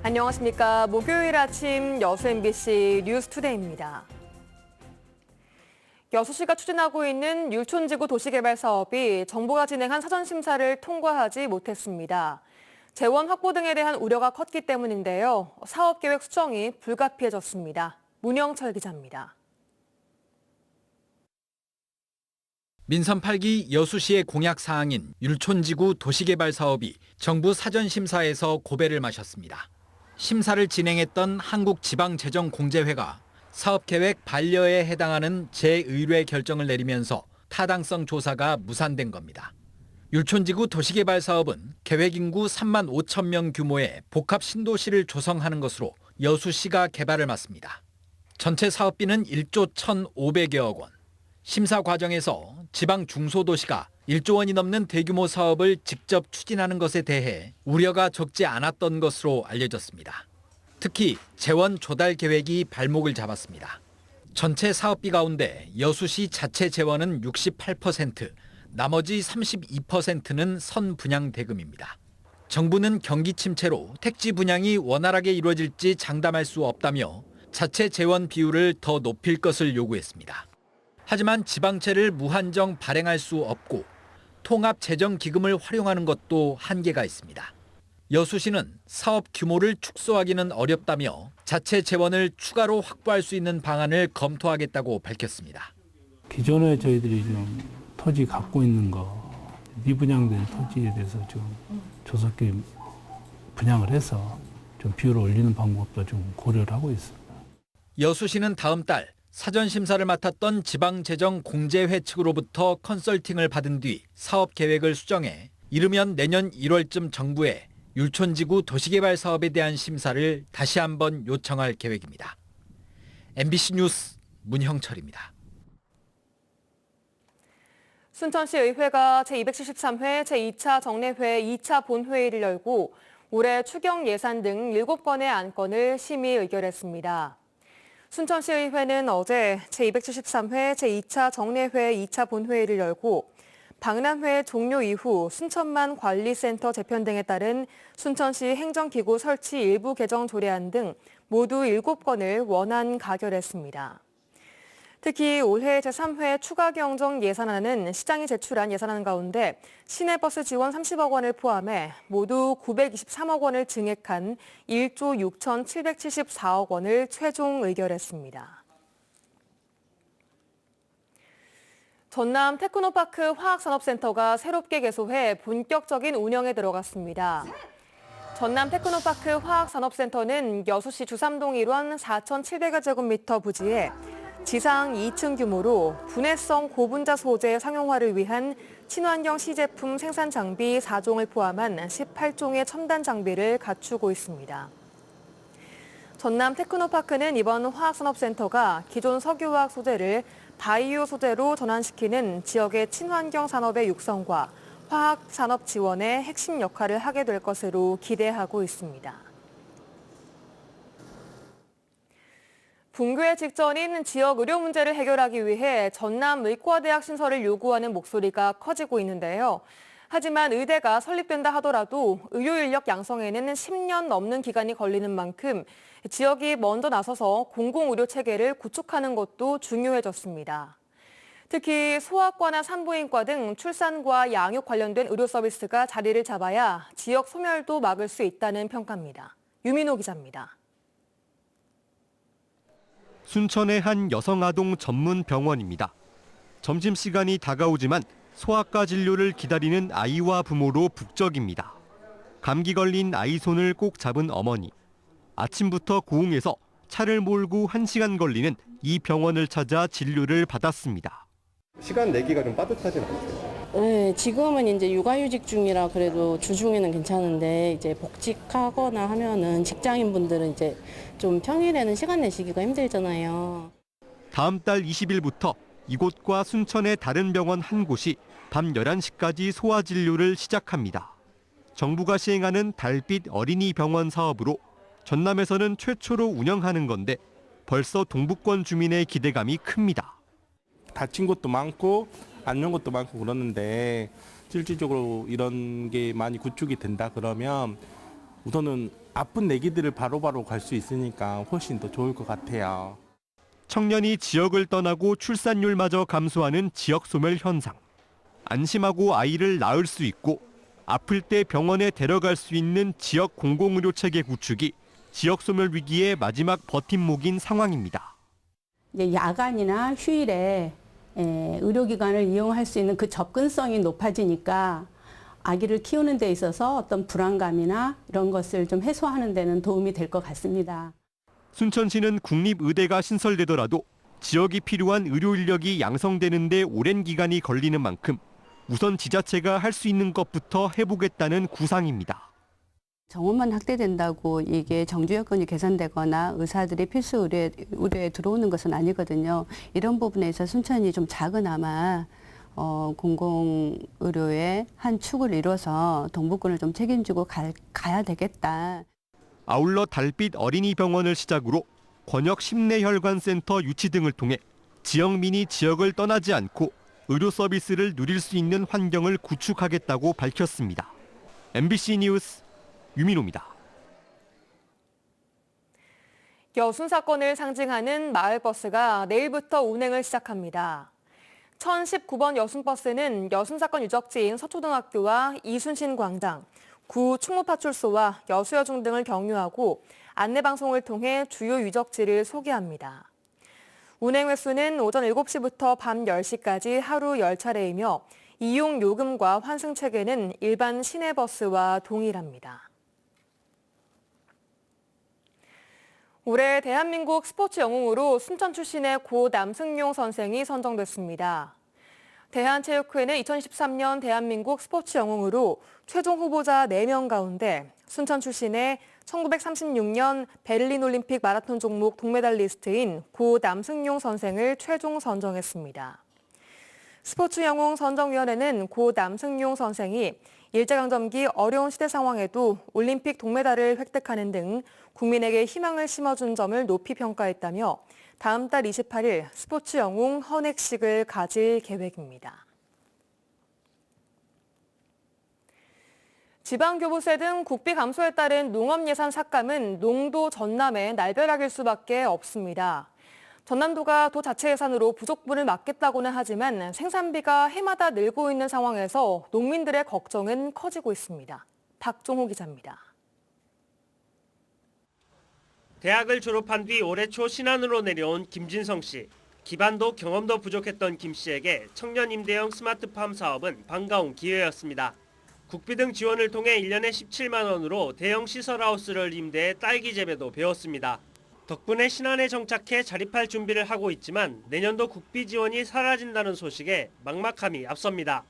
안녕하십니까. 목요일 아침 여수 MBC 뉴스투데이입니다. 여수시가 추진하고 있는 율촌지구 도시개발 사업이 정부가 진행한 사전심사를 통과하지 못했습니다. 재원 확보 등에 대한 우려가 컸기 때문인데요. 사업계획 수정이 불가피해졌습니다. 문영철 기자입니다. 민선 8기 여수시의 공약 사항인 율촌지구 도시개발 사업이 정부 사전심사에서 고배를 마셨습니다. 심사를 진행했던 한국지방재정공제회가 사업계획 반려에 해당하는 재의뢰 결정을 내리면서 타당성 조사가 무산된 겁니다. 율촌지구 도시개발 사업은 계획인구 3만 5천 명 규모의 복합 신도시를 조성하는 것으로 여수시가 개발을 맡습니다. 전체 사업비는 1조 1,500여억 원. 심사 과정에서 지방 중소도시가 1조 원이 넘는 대규모 사업을 직접 추진하는 것에 대해 우려가 적지 않았던 것으로 알려졌습니다. 특히 재원 조달 계획이 발목을 잡았습니다. 전체 사업비 가운데 여수시 자체 재원은 68%, 나머지 32%는 선분양 대금입니다. 정부는 경기 침체로 택지 분양이 원활하게 이루어질지 장담할 수 없다며 자체 재원 비율을 더 높일 것을 요구했습니다. 하지만 지방채를 무한정 발행할 수 없고 통합재정기금을 활용하는 것도 한계가 있습니다. 여수시는 사업 규모를 축소하기는 어렵다며 자체 재원을 추가로 확보할 수 있는 방안을 검토하겠다고 밝혔습니다. 기존에 저희들이 좀 토지 갖고 있는 거, 미분양된 토지에 대해서 좀 조속히 분양을 해서 좀 비율을 올리는 방법도 좀 고려를 하고 있습니다. 여수시는 다음 달 사전심사를 맡았던 지방재정공제회 측으로부터 컨설팅을 받은 뒤 사업 계획을 수정해 이르면 내년 1월쯤 정부에 율촌지구 도시개발 사업에 대한 심사를 다시 한번 요청할 계획입니다. MBC 뉴스 문형철입니다. 순천시 의회가 제273회 제2차 정례회 2차 본회의를 열고 올해 추경 예산 등 7건의 안건을 심의 의결했습니다. 순천시 의회는 어제 제273회 제2차 정례회 2차 본회의를 열고 박람회 종료 이후 순천만 관리센터 재편 등에 따른 순천시 행정기구 설치 일부 개정 조례안 등 모두 7건을 원안 가결했습니다. 특히 올해 제3회 추가 경정 예산안은 시장이 제출한 예산안 가운데 시내버스 지원 30억 원을 포함해 모두 923억 원을 증액한 1조 6,774억 원을 최종 의결했습니다. 전남 테크노파크 화학산업센터가 새롭게 개소해 본격적인 운영에 들어갔습니다. 전남 테크노파크 화학산업센터는 여수시 주삼동 일원 4,700여 제곱미터 부지에 지상 2층 규모로 분해성 고분자 소재 상용화를 위한 친환경 시제품 생산 장비 4종을 포함한 18종의 첨단 장비를 갖추고 있습니다. 전남 테크노파크는 이번 화학산업센터가 기존 석유화학 소재를 바이오 소재로 전환시키는 지역의 친환경 산업의 육성과 화학 산업 지원에 핵심 역할을 하게 될 것으로 기대하고 있습니다. 붕괴 직전인 지역 의료 문제를 해결하기 위해 전남 의과대학 신설을 요구하는 목소리가 커지고 있는데요. 하지만 의대가 설립된다 하더라도 의료 인력 양성에는 10년 넘는 기간이 걸리는 만큼 지역이 먼저 나서서 공공의료 체계를 구축하는 것도 중요해졌습니다. 특히 소아과나 산부인과 등 출산과 양육 관련된 의료 서비스가 자리를 잡아야 지역 소멸도 막을 수 있다는 평가입니다. 유민호 기자입니다. 순천의 한 여성아동 전문 병원입니다. 점심시간이 다가오지만 소아과 진료를 기다리는 아이와 부모로 북적입니다. 감기 걸린 아이 손을 꼭 잡은 어머니. 아침부터 고흥에서 차를 몰고 1시간 걸리는 이 병원을 찾아 진료를 받았습니다. 시간 내기가 좀 빠듯하진 않으세요? 네, 지금은 이제 육아휴직 중이라 그래도 주중에는 괜찮은데 이제 복직하거나 하면은 직장인분들은 이제 좀 평일에는 시간 내시기가 힘들잖아요. 다음 달 20일부터 이곳과 순천의 다른 병원 한 곳이 밤 11시까지 소아 진료를 시작합니다. 정부가 시행하는 달빛 어린이 병원 사업으로 전남에서는 최초로 운영하는 건데 벌써 동부권 주민의 기대감이 큽니다. 다친 것도 많고 안 좋은 것도 많고 그러는데 실질적으로 이런 게 많이 구축이 된다 그러면 우선은 아픈 아기들을 바로바로 갈 수 있으니까 훨씬 더 좋을 것 같아요. 청년이 지역을 떠나고 출산율마저 감소하는 지역 소멸 현상. 안심하고 아이를 낳을 수 있고 아플 때 병원에 데려갈 수 있는 지역 공공의료 체계 구축이 지역 소멸 위기의 마지막 버팀목인 상황입니다. 이제 야간이나 휴일에 의료기관을 이용할 수 있는 그 접근성이 높아지니까 아기를 키우는 데 있어서 어떤 불안감이나 이런 것을 좀 해소하는 데는 도움이 될 것 같습니다. 순천시는 국립의대가 신설되더라도 지역이 필요한 의료 인력이 양성되는 데 오랜 기간이 걸리는 만큼 우선 지자체가 할 수 있는 것부터 해보겠다는 구상입니다. 정원만 확대된다고 이게 정규 여건이 개선되거나 의사들이 필수 의료에 들어오는 것은 아니거든요. 이런 부분에서 순천이 좀 작은아마 공공의료의 한 축을 이뤄서 동북권을 좀 책임지고 가야 되겠다. 아울러 달빛 어린이병원을 시작으로 권역 심내혈관센터 유치 등을 통해 지역민이 지역을 떠나지 않고 의료 서비스를 누릴 수 있는 환경을 구축하겠다고 밝혔습니다. MBC 뉴스 유민호입니다. 여순 사건을 상징하는 마을버스가 내일부터 운행을 시작합니다. 1019번 여순버스는 여순 사건 유적지인 서초등학교와 이순신 광장, 구 충무파출소와 여수여중 등을 경유하고 안내방송을 통해 주요 유적지를 소개합니다. 운행 횟수는 오전 7시부터 밤 10시까지 하루 10차례이며 이용 요금과 환승 체계는 일반 시내버스와 동일합니다. 올해 대한민국 스포츠 영웅으로 순천 출신의 고 남승용 선생이 선정됐습니다. 대한체육회는 2013년 대한민국 스포츠 영웅으로 최종 후보자 4명 가운데 순천 출신의 1936년 베를린 올림픽 마라톤 종목 동메달리스트인 고 남승용 선생을 최종 선정했습니다. 스포츠 영웅 선정위원회는 고 남승용 선생이 일제강점기 어려운 시대 상황에도 올림픽 동메달을 획득하는 등 국민에게 희망을 심어준 점을 높이 평가했다며 다음 달 28일 스포츠 영웅 헌액식을 가질 계획입니다. 지방교부세 등 국비 감소에 따른 농업 예산 삭감은 농도 전남의 날벼락일 수밖에 없습니다. 전남도가 도 자체 예산으로 부족분을 막겠다고는 하지만 생산비가 해마다 늘고 있는 상황에서 농민들의 걱정은 커지고 있습니다. 박종호 기자입니다. 대학을 졸업한 뒤 올해 초 신안으로 내려온 김진성 씨. 기반도 경험도 부족했던 김 씨에게 청년 임대형 스마트팜 사업은 반가운 기회였습니다. 국비 등 지원을 통해 1년에 17만 원으로 대형 시설하우스를 임대해 딸기 재배도 배웠습니다. 덕분에 신안에 정착해 자립할 준비를 하고 있지만 내년도 국비 지원이 사라진다는 소식에 막막함이 앞섭니다.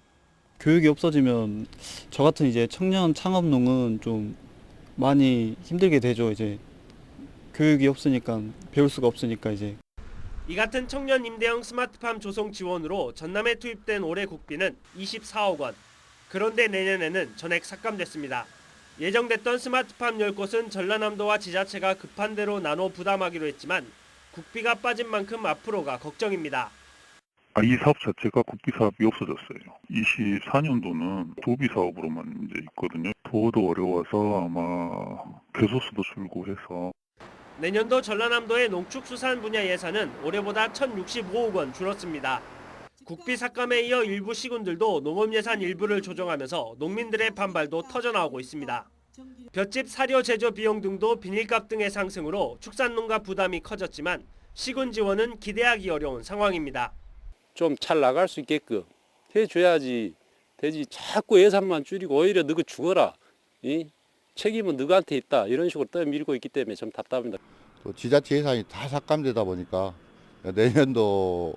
교육이 없어지면 저 같은 이제 청년 창업농은 좀 많이 힘들게 되죠. 이제 교육이 없으니까 배울 수가 없으니까 이제. 이 같은 청년 임대형 스마트팜 조성 지원으로 전남에 투입된 올해 국비는 24억 원. 그런데 내년에는 전액 삭감됐습니다. 예정됐던 스마트팜 10곳은 전라남도와 지자체가 급한 대로 나눠 부담하기로 했지만 국비가 빠진 만큼 앞으로가 걱정입니다. 이 사업 자체가 국비 사업이 없어졌어요. 24년도는 도비 사업으로만 이제 있거든요. 더도 어려워서 아마 개소수도 줄고 해서. 내년도 전라남도의 농축수산 분야 예산은 올해보다 1,065억 원 줄었습니다. 국비 삭감에 이어 일부 시군들도 농업 예산 일부를 조정하면서 농민들의 반발도 터져나오고 있습니다. 볏짚 사료 제조 비용 등도 비닐값 등의 상승으로 축산농가 부담이 커졌지만 시군 지원은 기대하기 어려운 상황입니다. 좀 잘 나갈 수 있게끔 해줘야지 되지. 자꾸 예산만 줄이고 오히려 너가 죽어라. 책임은 너한테 있다. 이런 식으로 떠밀고 있기 때문에 좀 답답합니다. 또 지자체 예산이 다 삭감되다 보니까 내년도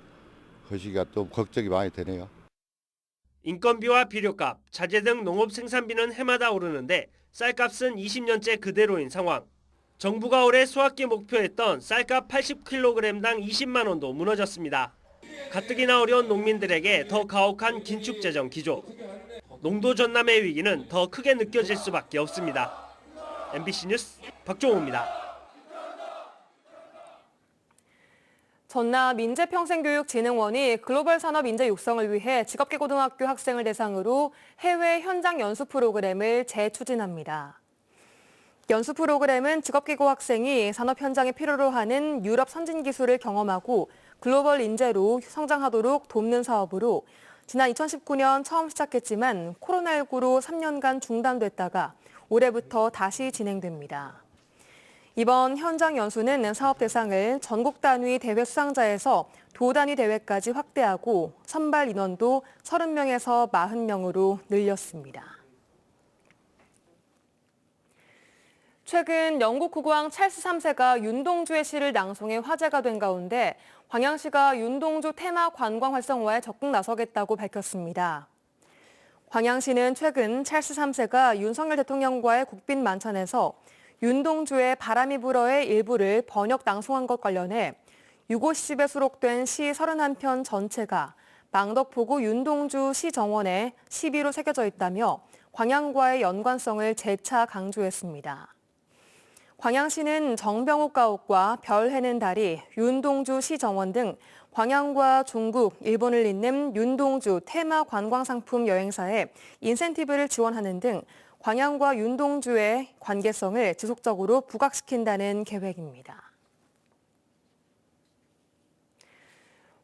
거시기가 좀 걱정이 많이 되네요. 인건비와 비료값, 자재 등 농업 생산비는 해마다 오르는데 쌀값은 20년째 그대로인 상황. 정부가 올해 수확기 목표했던 쌀값 80kg당 20만 원도 무너졌습니다. 가뜩이나 어려운 농민들에게 더 가혹한 긴축재정 기조. 농도 전남의 위기는 더 크게 느껴질 수밖에 없습니다. MBC 뉴스 박종호입니다. 전남 인재평생교육진흥원이 글로벌 산업 인재 육성을 위해 직업계고등학교 학생을 대상으로 해외 현장 연수 프로그램을 재추진합니다. 연수 프로그램은 직업기고 학생이 산업 현장에 필요로 하는 유럽 선진 기술을 경험하고 글로벌 인재로 성장하도록 돕는 사업으로 지난 2019년 처음 시작했지만 코로나19로 3년간 중단됐다가 올해부터 다시 진행됩니다. 이번 현장 연수는 사업 대상을 전국 단위 대회 수상자에서 도 단위 대회까지 확대하고 선발 인원도 30명에서 40명으로 늘렸습니다. 최근 영국 국왕 찰스 3세가 윤동주의 시를 낭송해 화제가 된 가운데 광양시가 윤동주 테마 관광 활성화에 적극 나서겠다고 밝혔습니다. 광양시는 최근 찰스 3세가 윤석열 대통령과의 국빈 만찬에서 윤동주의 바람이 불어의 일부를 번역 낭송한 것 관련해 유고시집에 수록된 시 31편 전체가 망덕포구 윤동주 시정원에 시비로 새겨져 있다며 광양과의 연관성을 재차 강조했습니다. 광양시는 정병욱 가옥과 별 해는 달이, 윤동주 시정원 등 광양과 중국, 일본을 잇는 윤동주 테마 관광상품 여행사에 인센티브를 지원하는 등 광양과 윤동주의 관계성을 지속적으로 부각시킨다는 계획입니다.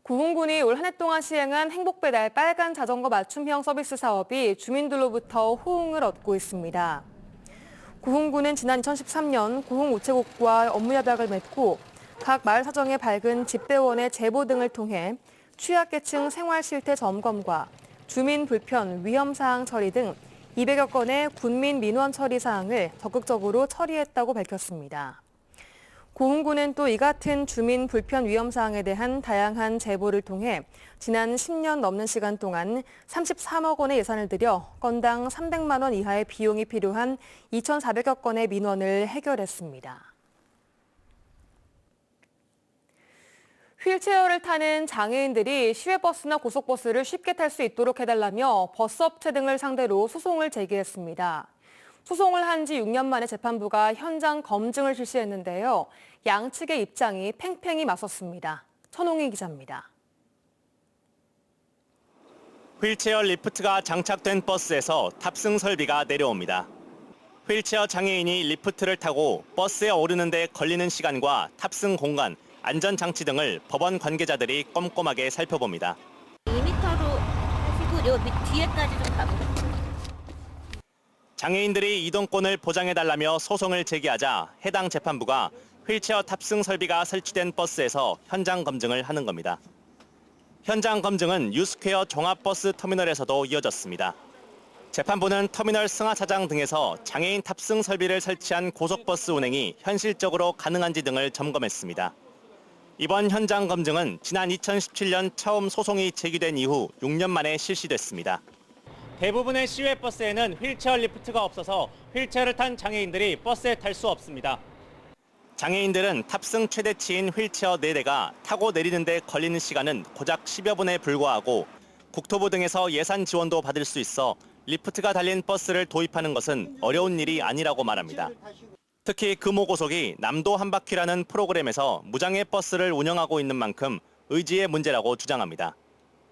구흥군이 올 한 해 동안 시행한 행복배달 빨간 자전거 맞춤형 서비스 사업이 주민들로부터 호응을 얻고 있습니다. 구흥군은 지난 2013년 구흥우체국과 업무협약을 맺고 각 마을 사정에 밝은 집배원의 제보 등을 통해 취약계층 생활실태 점검과 주민 불편, 위험사항 처리 등 200여 건의 군민 민원 처리 사항을 적극적으로 처리했다고 밝혔습니다. 구흥군은 또 이 같은 주민 불편 위험 사항에 대한 다양한 제보를 통해 지난 10년 넘는 시간 동안 33억 원의 예산을 들여 건당 300만 원 이하의 비용이 필요한 2,400여 건의 민원을 해결했습니다. 휠체어를 타는 장애인들이 시외버스나 고속버스를 쉽게 탈 수 있도록 해달라며 버스업체 등을 상대로 소송을 제기했습니다. 소송을 한 지 6년 만에 재판부가 현장 검증을 실시했는데요. 양측의 입장이 팽팽히 맞섰습니다. 천홍희 기자입니다. 휠체어 리프트가 장착된 버스에서 탑승 설비가 내려옵니다. 휠체어 장애인이 리프트를 타고 버스에 오르는 데 걸리는 시간과 탑승 공간, 안전장치 등을 법원 관계자들이 꼼꼼하게 살펴봅니다. 2m로 하시고 요 뒤에까지 좀 가보세요. 장애인들이 이동권을 보장해달라며 소송을 제기하자 해당 재판부가 휠체어 탑승 설비가 설치된 버스에서 현장 검증을 하는 겁니다. 현장 검증은 유스퀘어 종합버스 터미널에서도 이어졌습니다. 재판부는 터미널 승하차장 등에서 장애인 탑승 설비를 설치한 고속버스 운행이 현실적으로 가능한지 등을 점검했습니다. 이번 현장 검증은 지난 2017년 처음 소송이 제기된 이후 6년 만에 실시됐습니다. 대부분의 시외버스에는 휠체어 리프트가 없어서 휠체어를 탄 장애인들이 버스에 탈 수 없습니다. 장애인들은 탑승 최대치인 휠체어 4대가 타고 내리는 데 걸리는 시간은 고작 10여 분에 불과하고 국토부 등에서 예산 지원도 받을 수 있어 리프트가 달린 버스를 도입하는 것은 어려운 일이 아니라고 말합니다. 특히 금호고속이 남도 한 바퀴라는 프로그램에서 무장애 버스를 운영하고 있는 만큼 의지의 문제라고 주장합니다.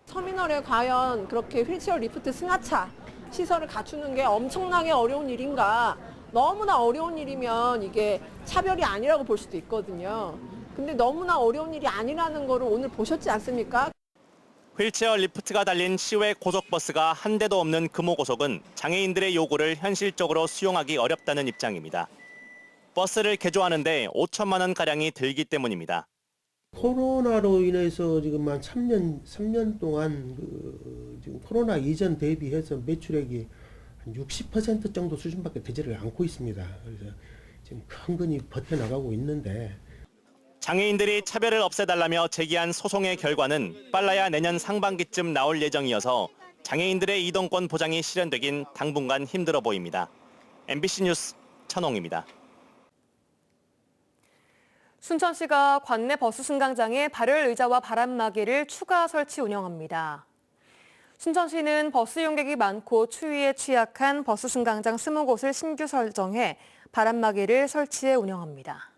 터미널에 과연 그렇게 휠체어 리프트 승하차 시설을 갖추는 게 엄청나게 어려운 일인가? 너무나 어려운 일이면 이게 차별이 아니라고 볼 수도 있거든요. 근데 너무나 어려운 일이 아니라는 거를 오늘 보셨지 않습니까? 휠체어 리프트가 달린 시외 고속버스가 한 대도 없는 금호고속은 장애인들의 요구를 현실적으로 수용하기 어렵다는 입장입니다. 버스를 개조하는데 5천만 원가량이 들기 때문입니다. 코로나로 인해서 지금 한 3년 동안 지금 코로나 이전 대비해서 매출액이 한 60% 정도 수준밖에 되지를 않고 있습니다. 그래서 지금 근근히 버텨나가고 있는데 장애인들이 차별을 없애달라며 제기한 소송의 결과는 빨라야 내년 상반기쯤 나올 예정이어서 장애인들의 이동권 보장이 실현되긴 당분간 힘들어 보입니다. MBC 뉴스 천홍입니다. 순천시가 관내 버스 승강장에 발열 의자와 바람막이를 추가 설치 운영합니다. 순천시는 버스 이용객이 많고 추위에 취약한 버스 승강장 20곳을 신규 설정해 바람막이를 설치해 운영합니다.